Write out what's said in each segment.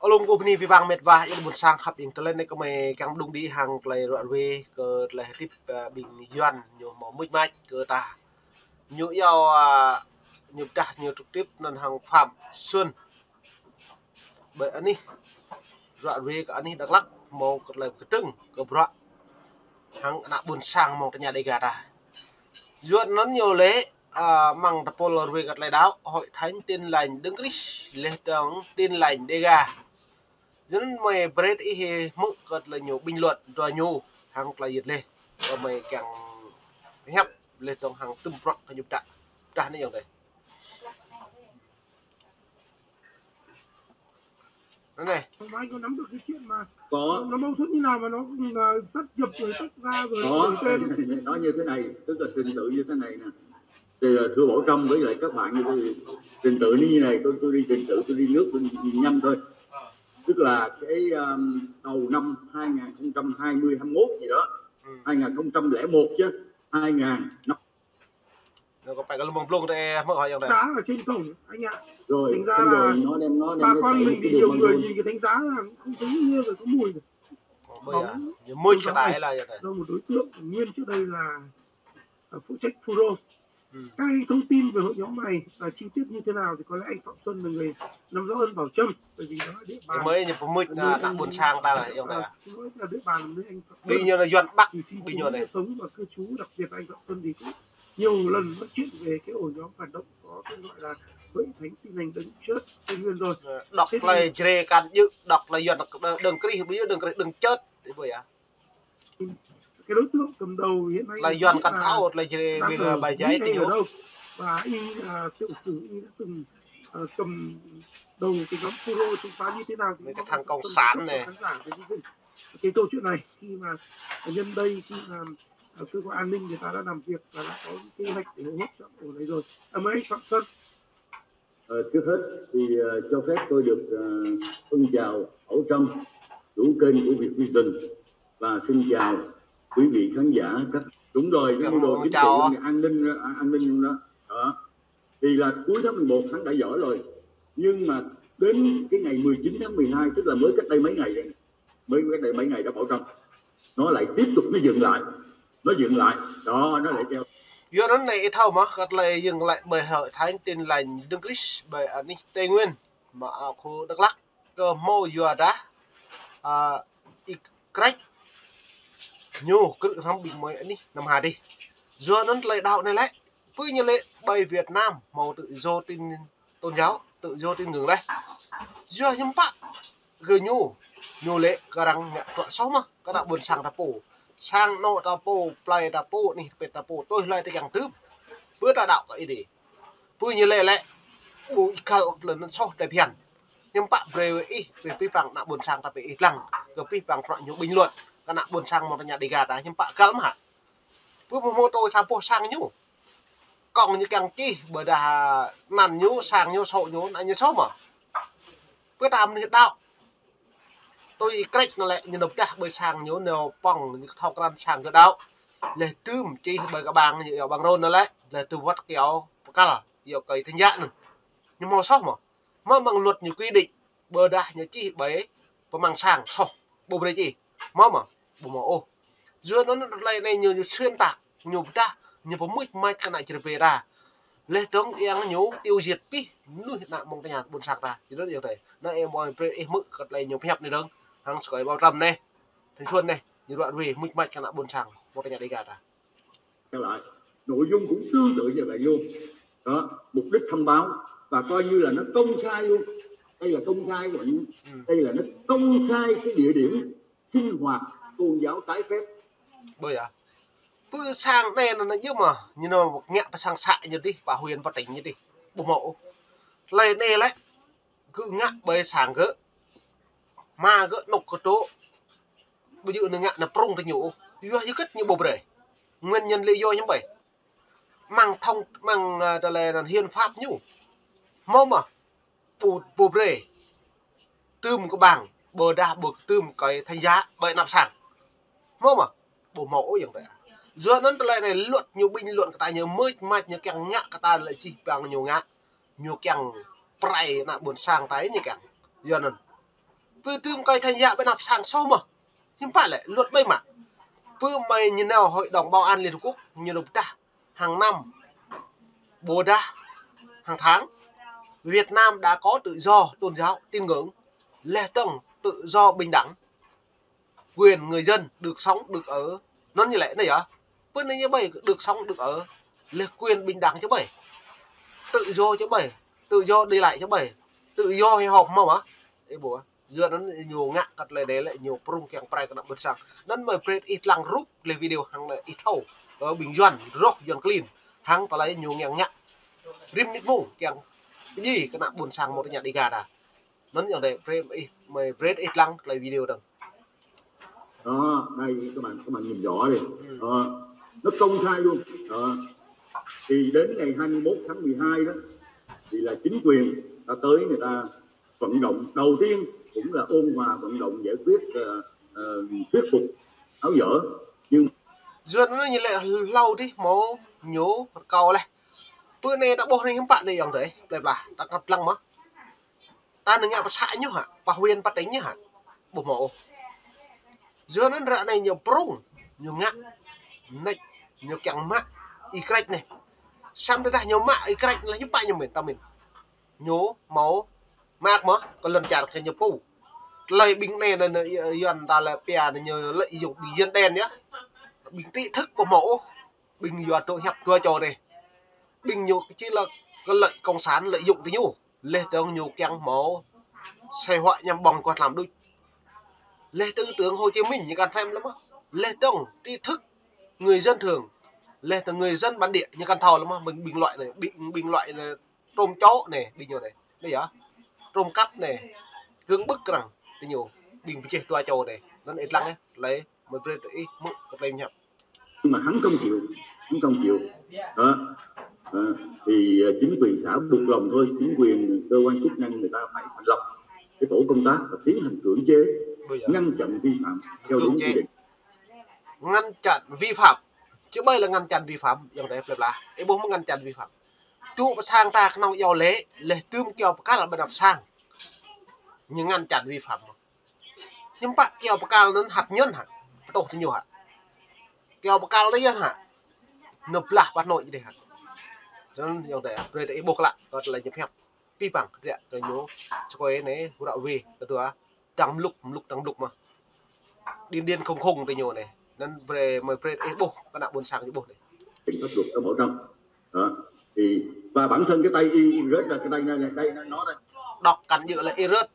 Olong ko ni bibang met va yung bun sang khap yung talen ko may kang dung di hang play runway ke le tip bing yuan nyu mo muj mach ke ta nyu yao nyu ta nyu trực tiếp nan hang phạm xuân bởi anh đi runway ka ani Đắk Lắk mo ke le ke tưng ke bra hang anak bun sang mo tanya de gata yuan nan nhiều lễ mang tập pol runway kat le đáo hội thánh tin lành đứng Chris le tang tin lành de ga dân mày bread ý mức gật là nhiều bình luận rồi nhiều hàng là nhiệt lên và mày càng hẹp lên tầng hàng tum rộng cái nhục tạ ta nàyอย่างnày đó này anh có nắm được cái chuyện mà có nó mâu thuẫn như nào mà nó tách dập rồi tách ra rồi có nói như thế này, tức là trình tự như thế này nè. Thì thưa Bảo Trâm với lại các bạn như thế, trình tự như này tôi đi trình tự, tôi đi nước tôi đi nhanh thôi. Tức là cái đầu năm 2020 21 gì đó, 2001 chứ, 2000 nó có phải cái lồng plong đây mới hỏiอย่างnày giá ở trên cổng anh ạ. rồi thành ra rồi là nó bà con mình bị nhiều người nhìn cái đánh giá là không thấy như là có mùi được. bây giờ mùi cái này là vậy này do một đối tượng nguyên trước đây là phụ trách Furo. Các thông tin về hội nhóm này và chi tiết như thế nào thì có lẽ anh Phạm Xuân là người nắm rõ hơn Bảo Trâm, bởi vì đó là địa bàn mới như mùi nặng buồn sang ta làอย่างnày là địa bàn với anh Phạm Xuân. bây giờ là Doan Bắc Thì bây giờ này sống và cư trú, đặc biệt anh Phạm Xuân thì cũng nhiều lần nói chuyện về cái ổ nhóm phản động có cái gọi là hội thánh tin lành đấng chớt Tây Nguyên rồi. đọc là chê can dự đọc là Doan đường Chris bây giờ đường chớt thì bây giờ cái đối tượng cầm đầu hiện nay là Doan Cận Thảo là chê bài giấy thì ở đâu và anh tiểu sử đã từng cầm đầu cái nhóm Furo chống phá như thế nào thì cái thằng cộng sản này cái câu chuyện này khi mà nhân đây khi mà cơ quan an ninh người ta đã làm việc và đã có kế hoạch để hỗ trợ ổ này rồi. Mấy anh Phạm Xuân. Trước hết thì cho phép tôi được thân chào Bảo Trâm, chủ kênh của Vietvision, và xin chào quý vị khán giả. Đúng rồi, cái đồ chính trị an ninh đó. Thì là cuối tháng 11 hắn đã giỏi rồi, nhưng mà đến cái ngày 19 tháng 12, tức là mới cách đây mấy ngày đó, Bảo Trâm nó lại tiếp tục nó dừng lại đó, nó lại treo. do đó này thâu mà gật lại dừng lại bởi hội thánh tin lành đấng Chris bởi an ninh Tây Nguyên mà ở khu Đắk Lắk cơ mô dùa đã crack nhu cứ không bị mới đi nằm hà đi do nó lại đạo này lại với như lệ bởi Việt Nam màu tự do tin tôn giáo tự do tin ngưỡng đây do nhưng bạn gửi nhu lệ cả đằng nhẹ tọa sáu mà các đạo buồn sang đạp bổ sang nọ đạp bổ play đạp bổ nàyเป็ดđạp bổ tôi lại tới càng tướp bữa ta đạo cái gì với như lệ lệ bùi cao lần nó so đẹp hiền nhưng bạn về vi phạm đạo buồn sang đạp bị lằng rồi vi phạm loại những bình luận các đạo buồn sang một nhà đi gà đá nhưng bạn cấm hả với một mô tô sang po sang nhú còn như càng chi bởi đà nằn nhú sang nhú sậu nhú lại như số mà với làm như đạo tôi cách nó lại như độc cả bởi sang nhú nèo bằng như thao can sang cái đạo để tươm chi bởi các bạn như bằng rôn nó lại để từ vắt kéo cả là nhiều cây thanh nhãn nhưng màu sóc mà bằng luật như quy định bờ đà như chi bởi và mang sang sóc bộ đây chi mà bộ màu ô giữa nó này như xuyên tạc nhiều ta như có mũi mai cái này chỉ về ra lê trống em nhú tiêu diệt pi nuôi hiện tại mong cái nhà buồn sạc ra thì rất nhiều thể nó em mọi em mức cật này nhiều hẹp này đơn hàng sỏi bao trầm này thành xuân này như đoạn về mũi mai cái nào buồn sạc một cái nhà đi gạt à lại nội dung cũng tương tự như vậy luôn đó, mục đích thông báo và coi như là nó công khai luôn. Đây là công khai rồi, đây là nó công khai cái địa điểm sinh hoạt tôn giáo trái phép bởi cứ sang đây là nhưng mà như nó một nhẹ và sang xạ như đi bà Huyền và tỉnh như đi bộ mộ lấy này lấy cứ ngạ bởi sang gỡ mà gỡ nục cái chỗ bây giờ nó ngạ là prong thì nhủ do như kết như bộ bể nguyên nhân lý do như vậy mang thông mang là hiến pháp nhủ mong mà bộ bể tươm cái bảng bờ đa bực tươm cái thanh giá bởi nạp sản mong mà bộ mẫuอย่างvậy giữa nó lại này luận nhiều bình luận cái tài nhiều mới mạch nhiều càng nhạ cái ta lại chỉ bằng nhiều ngã nhiều càng pray là buồn sang tái như càng giờ nên Pư tươm coi thành dạ bên nạp sang sâu mà. Nhưng phải lại luật bây mà. Pư mày như nào Hội đồng Bảo an Liên Hợp Quốc như đồng ta. Hàng năm, bồ đa, hàng tháng, Việt Nam đã có tự do tôn giáo, tín ngưỡng, lẽ tầng tự do bình đẳng. Quyền người dân được sống, được ở. Nó như lẽ này hả? Pư này như vậy được sống, được ở. Là quyền bình đẳng chứ bảy. Tự do chứ bảy. Tự do đi lại chứ bảy. Tự do hay họp mà. Ê bố dựa nó nhiều ngạ cắt lại đấy lại nhiều prung keng prai cái bật sang nên mời prết ít lăng rút lên video hàng là ít hậu ở bình doan rock doan clean hàng ta lấy nhiều ngang ngạ rim nít mù keng cái gì cái nạm buồn sang một cái nhà đi gà đã nó như đây mời prết ít lăng lại video đừng đó đây các bạn nhìn rõ đi nó công khai luôn thì đến ngày 21 tháng 12 đó thì là chính quyền đã tới người ta vận động đầu tiên cũng là ôn hòa vận động giải quyết thuyết phục tháo dỡ nhưng dưa nó như lệ lâu đi máu nhố cầu này bữa nay đã bố này các bạn này dòng đấy đẹp là đã gặp lăng mà ta đừng nghe bà xã nhá hả bà huyền bà tính nhá hả bộ mộ dưa nó ra này nhiều prung nhiều ngạ này nhiều kẹng mạ y cách này xong đây nhiều mạ y cách là giúp bạn như mình ta mình nhố máu mạc mà còn lần chặt cái nhập phu lời bình này là dần ta là bè này nhờ lợi dụng bình dân đen nhá bình tị thức của mẫu bình dọa tội hẹp tua trò này bình nhiều chỉ là cái lợi công sản lợi dụng thì nhủ lê tương nhiều keng máu xe họa nhằm bằng quạt làm đôi lê tư tướng Hồ Chí Minh như can thêm lắm á lê tương tị thức người dân thường lê từ người dân bản địa như can thò lắm á mình bình loại này bình loại là trôm chó này bình nhiều này đây hả trôm cắp này cưỡng bức rằng thì nhiều bình chế tua trò này nó ít lăng ấy lấy một cái mức cái tên nhập mà hắn không chịu đó. Thì chính quyền xã buộc lòng thôi, chính quyền cơ quan chức năng người ta phải thành lập cái tổ công tác và tiến hành cưỡng chế ngăn chặn vi phạm theo đúng quy định. Ngăn chặn vi phạm chứ bây là ngăn chặn vi phạm dòng đấy là cái bố muốn ngăn chặn vi phạm chú sang ta nó yêu lễ tươm kêu các là bài đọc sang nhưng ngăn chặn vi phạm nhưng bạn kêu các nó hạt nhân hả tổ thì nhiều hả kêu các lấy nhân hả nộp là bắt nội như thế hả cho nên dòng đấy rồi để buộc lại đó là nhập hẹp vi phạm đấy rồi nhớ cho cái này đạo về cái thứ tăng lục mà điên không thì nhiều này nên về mời về buộc các đạo buôn sang cái buộc này pháp luật có bảo trong đó thì và bản thân cái tay y rớt là cái tay này nó đây đọc cắn dự là irớt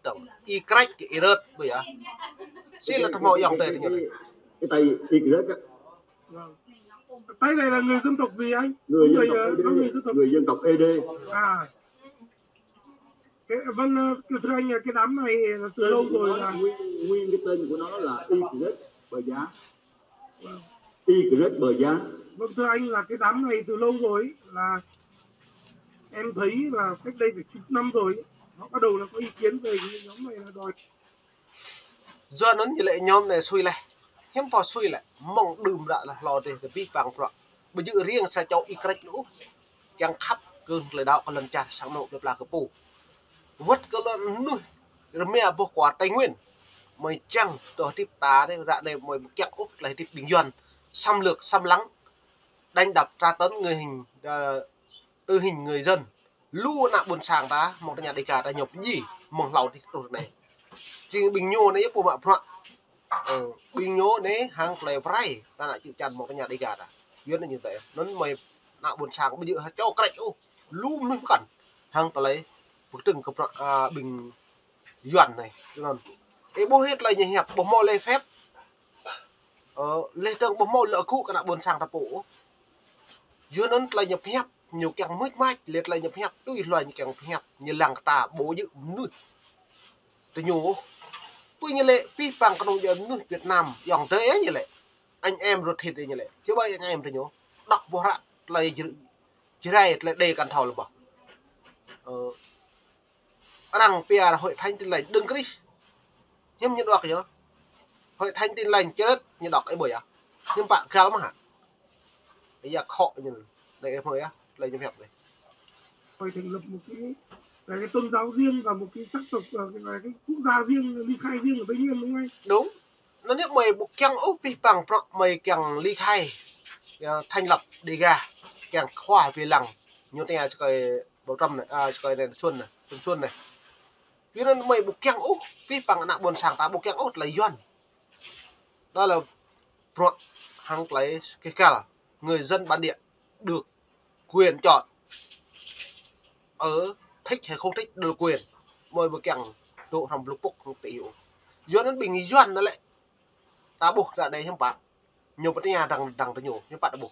y crack cái irớt bây giờ xin là thằng họ dòng đây thì nhiều này cái tay y rớt á tay này là người dân tộc gì anh người dân tộc ED à cái vâng thưa anh cái đám này là từ lâu rồi là nguyên cái tên của nó là Y Bờ Giá Y Bờ Giá. Vâng thưa anh là cái đám này từ lâu rồi là em thấy là cách đây phải 9 năm rồi họ bắt đầu là có ý kiến về cái nhóm này là đòi do nó như lệ nhóm này xui lại hiếm phò xui lại mong đùm đã là lò để vi vàng rồi bây giờ riêng sẽ cho y cách nữa càng khắp cơn lời đạo còn lần chặt sáng nộ được là cái bù vứt cái lần nuôi rồi mẹ bộ quả Tây Nguyên mày chăng tổ tiếp tá đấy ra đây mày kẹo úc lại tiếp bình doan xâm lược xâm lắng đánh đập tra tấn người hình tư hình người dân lu nạ buồn sàng ta một cái nhà đi cả ta nhục gì mong lầu thì tổ này chỉ bình nhô này của bạn phận bình nhô này hàng lề vray ta lại chịu chăn một cái nhà đi cả ta duyên là như vậy nó mày nạ buồn sàng bây giờ cho cái này lu mới cần hàng ta lấy một từng cặp bình doan này còn cái bố hết là nhà hẹp bố mò lê phép lê tương bố mò lỡ cụ cái nạ buồn sàng ta bổ duyên nó là nhập hẹp nhiều càng mít mát liệt lại nhập hẹp tôi loài như càng hẹp như làng tà bố dự nuôi tôi nhủ tôi như lệ vi phạm các nông dân nuôi Việt Nam dòng thế như lệ anh em ruột thịt như lệ chứ bây anh em tôi nhủ đọc vô rạ lại chỉ đây lại đây cần thầu là bảo rằng pia là hội thanh tin lành đừng cái đi nhưng nhận được nhớ hội thanh tin lành chết như đọc ấy bởi à nhưng bạn kéo mà hả bây giờ họ như đây em hơi á lấy nhập hẹp này phải thành lập một cái là cái tôn giáo riêng và một cái sắc tộc là cái quốc gia riêng, ly khai riêng ở Tây Nguyên đúng không anh? Đúng. Nó nếu mày buộc chăng úp đi bằng mày càng ly khai thành lập đi ga càng khoa về lằng như thế này cho cái bảo trâm này cho cái này xuân này vì nó mày buộc chăng úp đi bằng nặng buồn sàng ta buộc chăng úp lấy doan đó là hàng lấy cái cả người dân bản địa được quyền chọn ở thích hay không thích được quyền mời buộc chăng độ thầm lục bốc không tỷ hiểu doan nó bình doan nó lại ta buộc ra đây không bạn nhiều vấn đề đằng tới nhiều nhưng bạn đã buộc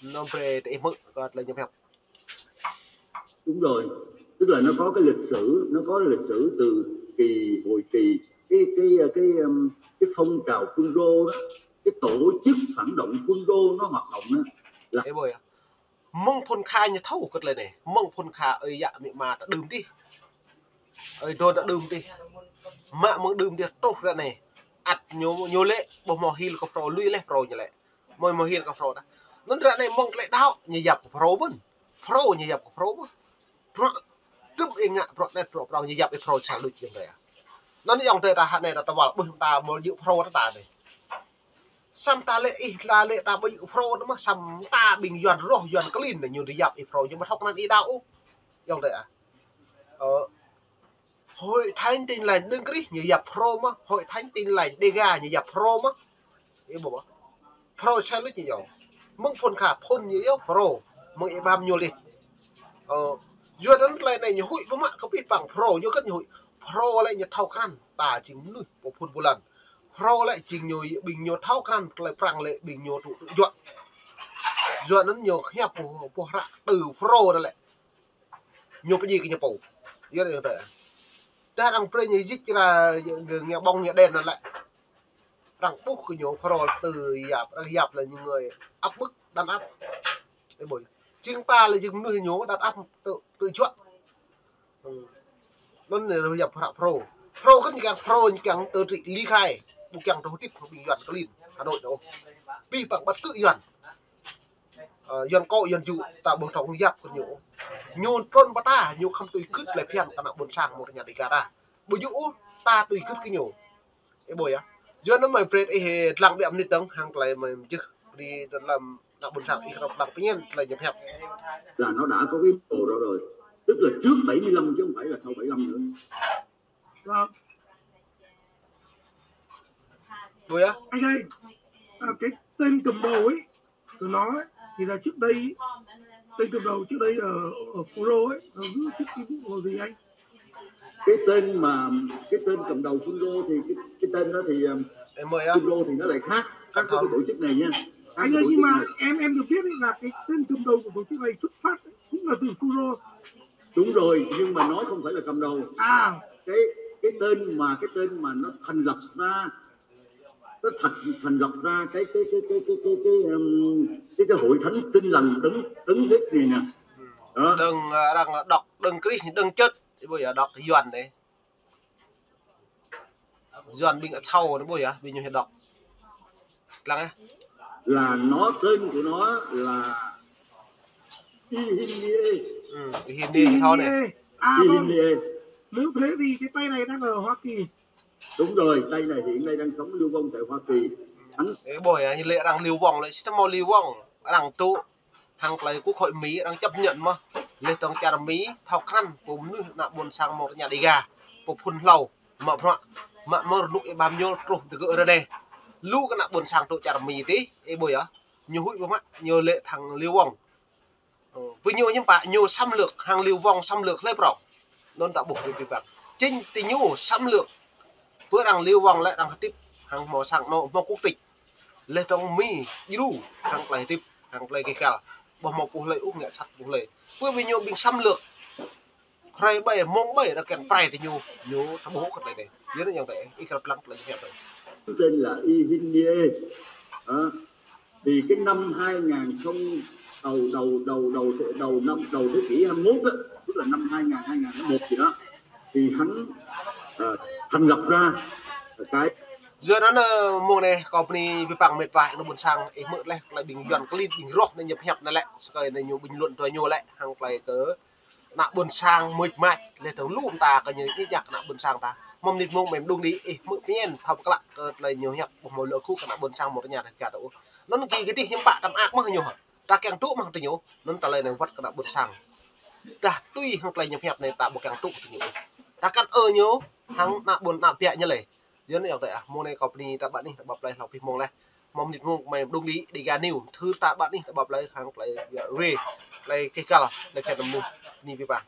nó về để mượn gọi là nhập học. Đúng rồi, tức là nó có cái lịch sử từ hồi kỳ cái phong trào phun rô đó, cái tổ chức phản động phun rô nó hoạt động đó là cái bồi mong phun khai như thấu cất lên này mong phun khai ơi dạ mẹ mà đã đừng đi ơi tôi đã đừng đi mẹ muốn đừng đi tốt ra này ắt nhiều lệ bộ mò hiền có pro lui lệ pro như lệ mồi mò hiền có pro đó nó ra này mong lại đau như dập của pro như dập của pro cướp yên ngạ pro này pro như dập pro trả lụt như vậy nó dòng thời ta hạn này là ta bảo chúng ta muốn giữ pro nó ta này sam ta lệ là lệ ta bị pro nó mà sam ta bình dần rồi dần clean để nhiều thì dập pro nhưng mà thóc nan đi đau dòng thời hội thánh tin lành đừng cái như dập pro mà hội thánh tin lành dega như dập pro mà cái bộ pro xe lít như vậy mong phun khả phun như yếu pro mong em bám nhiều đi dưa đến lại này như hụi với mạng có biết bằng pro như cất như hụi pro lại như thao khăn ta chỉ nuôi bộ phun một lần pro lại chỉ nhiều bình nhiều thao khăn lại phẳng lại bình nhiều tụ tự dựa nó nhiều hẹp của rạ từ pro đó lại nhiều cái gì cái nhập bầu dưa này vậy ta đang play như dích là nghe bong nhẹ đèn lại đang bút cái nhiều pro từ dạp là những người áp bức đàn áp cái buổi chính ta là những người nhố đàn áp tự chuộng nó là dạp pro không như càng từ trị ly khai một càng đầu tiếp của bình dọn có liền Hà Nội đâu vì bằng bất cứ dọn dọn cọ dọn dụ tạo bộ thống dạp của nhố nhôn trôn bắt ta nhố không tùy cứt lại phiền ta nào buồn sang một nhà đi cả ta bùi dụ ta tùy cứt cái nhố cái buổi á do nó mày prết ấy lặng bẹm nít tông hàng lại mày chứ đi làm nào buồn sang ít đọc đặc nhiên là nhập hẹp là nó đã có cái đồ đó rồi tức là trước 75 chứ không phải là sau 75 nữa. Buổi á anh ơi cái tên cầm đầu ấy của nó ấy, thì là trước đây tên cầm đầu trước đây ở Phú Đô ấy nó giữ chức cái vụ gì anh? Cái tên cầm đầu Phun Rô thì cái tên đó thì Phun Rô thì nó lại khác các cái tổ chức này nha. Anh ơi nhưng mà em được biết là cái tên cầm đầu của tổ chức này xuất phát cũng là từ Phun Rô. Đúng rồi nhưng mà nó không phải là cầm đầu. Cái tên mà nó thành lập ra nó thành lập ra cái hội thánh tin lành đấng Christ này nè. Đừng đọc đừng Christ đừng chết bây giờ đọc thì doan đấy doan bình ở sau nó bây giờ bây nhiêu hiện đọc là nó tên của nó là Hindi thôi này nếu thế thì cái tay này đang ở Hoa Kỳ. Đúng rồi, tay này hiện nay đang sống lưu vong tại Hoa Kỳ. Cái buổi như lệ đang lưu vong lại sẽ lưu vong đang tụ hàng lấy quốc hội Mỹ đang chấp nhận mà lệ tổng cha Mỹ thao khăn cùng nữ nạ buồn sang một nhà đi gà một phun lầu mà nụ bao nhiêu trục từ gỡ ra đây lưu cái nạ buồn sang tụ cha Mỹ tí cái buổi á nhiều hụi với nhiều lệ thằng lưu vong với nhiều những bạn nhiều xâm lược hàng lưu vong xâm lược lấy bọc nên tạo buộc việc việc chính tình nhu xâm lược bữa đang lưu vong lại đang tiếp hàng mỏ sang mỏ quốc tịch lệ trong Mỹ đủ hàng lại tiếp hàng lại cái cả bỏ một cuộc lệ úc nghệ sạch cuộc lệ với vì nhiều bình xâm lược hay bày mong bày đã kẹt prai thì nhiều thằng bố cái này nhớ nó như vậy ít gặp lăng là như vậy tên là Ihinie thì cái năm 2000 đầu thế kỷ 21 đó, tức là năm 2001 gì đó thì hắn thành lập ra cái giờ nó mùa này company bị bằng mệt vải nó buồn sang ấy mượn lại bình dọn cái bình rock nên nhập hẹp này lại rồi này nhiều bình luận rồi nhiều lại hàng lại cỡ nạ buồn sang mịch mạch lên tới lụm ta cái như ít nhạc nạ buồn sang ta mong nịt mông mềm đung đi mực nhiên học các bạn lại nhiều nhạc một lửa khúc nạ buồn sang một cái nhà này cả đủ nó kỳ cái gì nhưng bạn tạm ác mà nhiều hả ta càng tụ mà tình nhiều nó ta lại này vật cái nạ buồn sang ta tuy học lại nhập hẹp này ta một càng tụ tình nhiều ta căn nhớ hắn nạ buồn nạ bẹ như này dưới này vậy à môn này cọp đi ta bạn đi bập lại học đi mông này mong nịt mông mềm đung đi đi gà niu thứ ta bạn đi bập lại hàng lại re lại cái cả là lại cái nằm ni với bạn